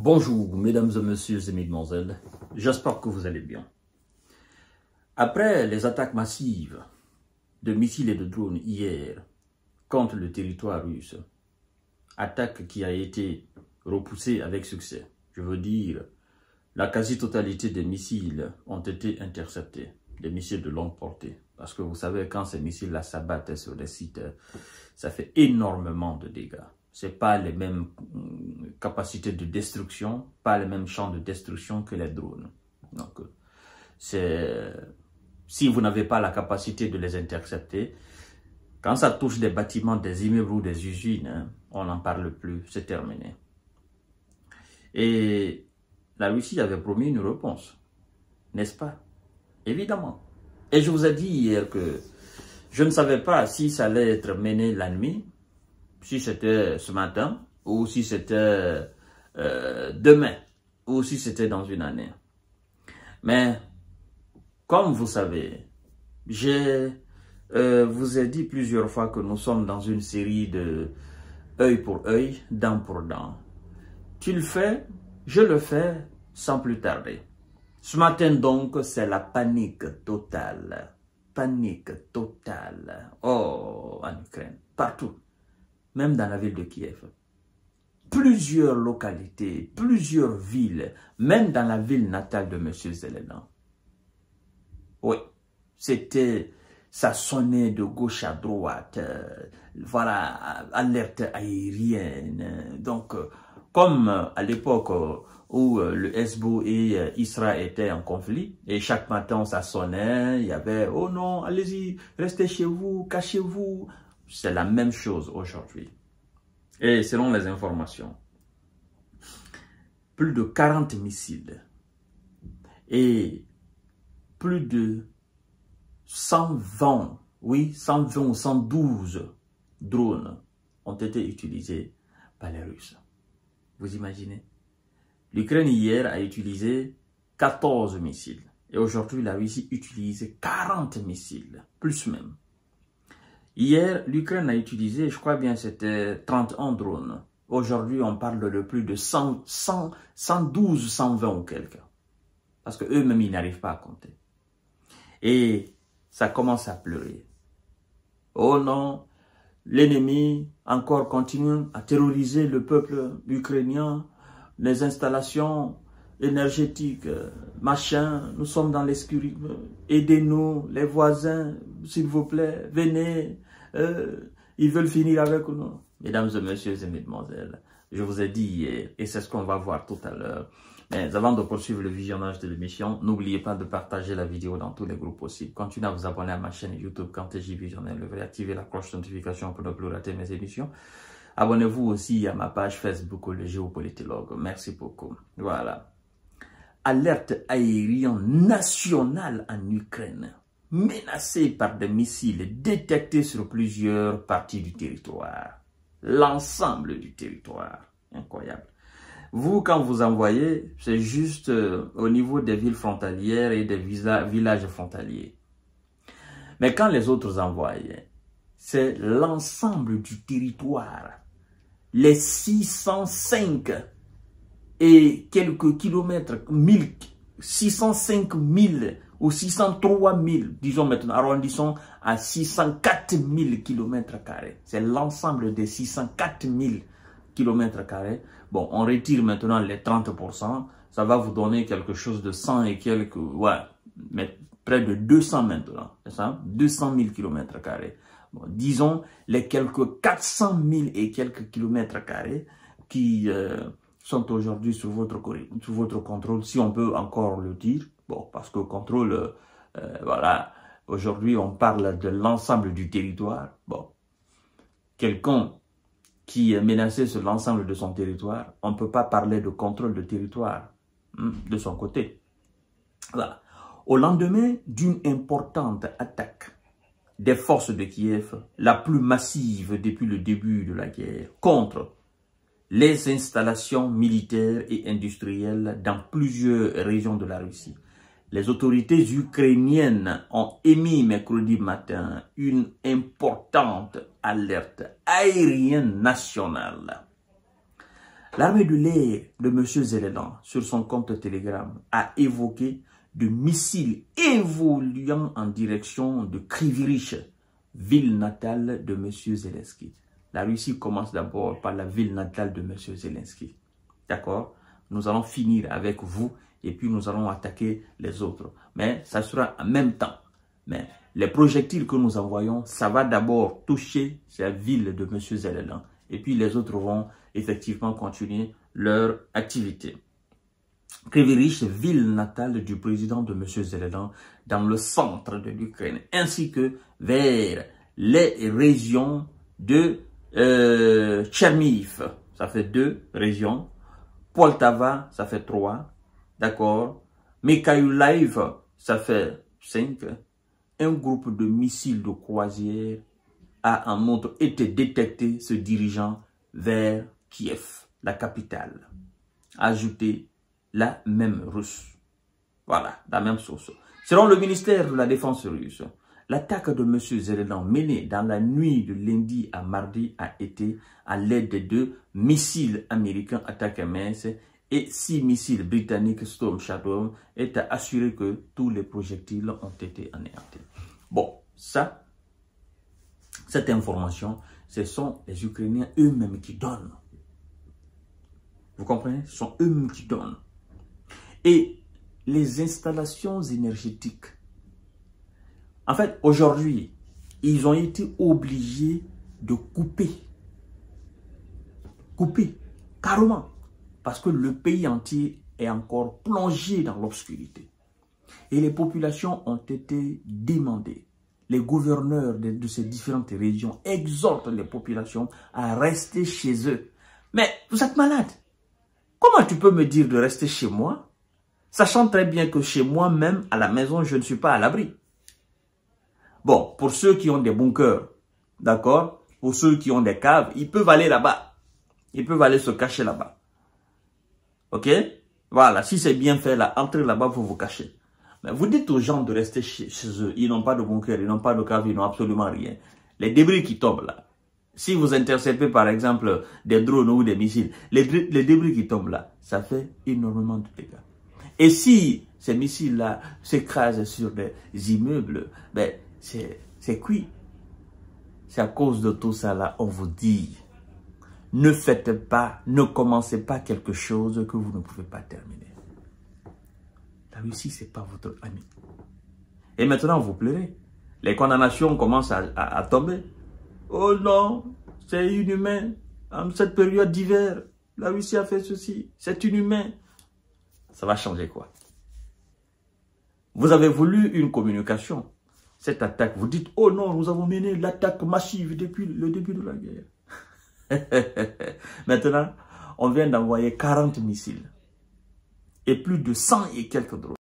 Bonjour, mesdames et messieurs et mesdemoiselles, j'espère que vous allez bien. Après les attaques massives de missiles et de drones hier contre le territoire russe, attaque qui a été repoussée avec succès, je veux dire, la quasi-totalité des missiles ont été interceptés, des missiles de longue portée. Parce que vous savez, quand ces missiles-là s'abattent sur des sites, ça fait énormément de dégâts. Ce n'est pas les mêmes capacités de destruction, pas les mêmes champs de destruction que les drones. Donc, si vous n'avez pas la capacité de les intercepter, quand ça touche des bâtiments, des immeubles ou des usines, on n'en parle plus, c'est terminé. Et la Russie avait promis une réponse, n'est-ce pas? Évidemment. Et je vous ai dit hier que je ne savais pas si ça allait être mené la nuit, si c'était ce matin, ou si c'était demain, ou si c'était dans une année. Mais, comme vous savez, je vous ai dit plusieurs fois que nous sommes dans une série de œil pour œil, dent pour dent. Tu le fais, je le fais sans plus tarder. Ce matin donc, c'est la panique totale. Panique totale. Oh, en Ukraine, partout. Même dans la ville de Kiev. Plusieurs localités, plusieurs villes, même dans la ville natale de M. Zelensky. Oui, ça sonnait de gauche à droite. Voilà, alerte aérienne. Donc, comme à l'époque où le Hezbollah et Israël étaient en conflit, et chaque matin ça sonnait, il y avait « Oh non, allez-y, restez chez vous, cachez-vous ». C'est la même chose aujourd'hui. Et selon les informations, plus de 40 missiles et plus de 120, oui, 120 ou 112 drones ont été utilisés par les Russes. Vous imaginez? L'Ukraine hier a utilisé 14 missiles. Et aujourd'hui, la Russie utilise 40 missiles, plus même. Hier, l'Ukraine a utilisé, je crois bien, c'était 31 drones. Aujourd'hui, on parle de plus de 112, 120 ou quelques. Parce qu'eux-mêmes, ils n'arrivent pas à compter. Et ça commence à pleurer. Oh non, l'ennemi encore continue à terroriser le peuple ukrainien, les installations énergétiques, machin, nous sommes dans l'escurie, aidez-nous, les voisins, s'il vous plaît, venez, ils veulent finir avec nous. Mesdames et messieurs et mesdemoiselles, je vous ai dit hier, et c'est ce qu'on va voir tout à l'heure, mais avant de poursuivre le visionnage de l'émission, n'oubliez pas de partager la vidéo dans tous les groupes possibles. Continuez à vous abonner à ma chaîne YouTube KanteJ Visionnaire, activez la cloche de notification pour ne plus rater mes émissions. Abonnez-vous aussi à ma page Facebook, le géopolitologue. Merci beaucoup. Voilà. Alerte aérienne nationale en Ukraine, menacée par des missiles détectés sur plusieurs parties du territoire. L'ensemble du territoire. Incroyable. Vous, quand vous envoyez, c'est juste au niveau des villes frontalières et des villages frontaliers. Mais quand les autres envoient, c'est l'ensemble du territoire. Les 605 et quelques kilomètres, 605 000 ou 603 000, disons maintenant, arrondissons à 604 000 kilomètres carrés. C'est l'ensemble des 604 000 kilomètres carrés. Bon, on retire maintenant les 30%, ça va vous donner quelque chose de 100 et quelques, ouais, mais près de 200 maintenant, c'est ça? 200 000 kilomètres carrés. Bon, disons les quelques 400 000 et quelques kilomètres carrés qui sont aujourd'hui sous votre contrôle, si on peut encore le dire. Bon, parce que contrôle, voilà, aujourd'hui on parle de l'ensemble du territoire. Bon, quelqu'un qui est menacé sur l'ensemble de son territoire, on ne peut pas parler de contrôle de territoire de son côté. Voilà. Au lendemain d'une importante attaque des forces de Kiev, la plus massive depuis le début de la guerre, contre les installations militaires et industrielles dans plusieurs régions de la Russie. Les autorités ukrainiennes ont émis mercredi matin une importante alerte aérienne nationale. L'armée de l'air de M. Zelensky, sur son compte Telegram, a évoqué de missiles évoluant en direction de Krivirich, ville natale de M. Zelensky. La Russie commence d'abord par la ville natale de M. Zelensky. D'accord? Nous allons finir avec vous et puis nous allons attaquer les autres. Mais ça sera en même temps. Mais les projectiles que nous envoyons, ça va d'abord toucher la ville de M. Zelensky. Et puis les autres vont effectivement continuer leur activité. Krivirich, ville natale du président de M. Zelensky, dans le centre de l'Ukraine, ainsi que vers les régions de Tcherniv, ça fait 2 régions, Poltava, ça fait 3, d'accord, Mykolaiv, ça fait 5, un groupe de missiles de croisière a en outre été détecté se dirigeant vers Kiev, la capitale. Ajouté la même russe. Voilà, la même source. Selon le ministère de la Défense russe, l'attaque de M. Zelensky menée dans la nuit de lundi à mardi a été à l'aide de missiles américains Attack-MS et 6 missiles britanniques Storm Shadow est à assurer que tous les projectiles ont été anéantis. Bon, ça, cette information, ce sont les Ukrainiens eux-mêmes qui donnent. Vous comprenez? Ce sont eux-mêmes qui donnent. Et les installations énergétiques, en fait, aujourd'hui, ils ont été obligés de couper. Couper, carrément. Parce que le pays entier est encore plongé dans l'obscurité. Et les populations ont été demandées. Les gouverneurs de ces différentes régions exhortent les populations à rester chez eux. Mais vous êtes malade. Comment tu peux me dire de rester chez moi, sachant très bien que chez moi même, à la maison, je ne suis pas à l'abri? Bon, pour ceux qui ont des bunkers, d'accord, pour ceux qui ont des caves, ils peuvent aller là-bas. Ils peuvent aller se cacher là-bas. Ok? Voilà, si c'est bien fait là, entrez là-bas pour vous cacher. Mais vous dites aux gens de rester chez eux. Ils n'ont pas de bunker, ils n'ont pas de cave, ils n'ont absolument rien. Les débris qui tombent là, si vous interceptez par exemple des drones ou des missiles, les débris qui tombent là, ça fait énormément de dégâts. Et si ces missiles-là s'écrasent sur des immeubles, ben c'est cuit. C'est à cause de tout ça là, on vous dit, ne faites pas, ne commencez pas quelque chose que vous ne pouvez pas terminer. La Russie, ce n'est pas votre ami. Et maintenant, vous pleurez. Les condamnations commencent à tomber. Oh non, c'est inhumain. En cette période d'hiver, la Russie a fait ceci. C'est inhumain. Ça va changer quoi? Vous avez voulu une communication. Cette attaque, vous dites, oh non, nous avons mené l'attaque massive depuis le début de la guerre. Maintenant, on vient d'envoyer 40 missiles et plus de 100 et quelques drones.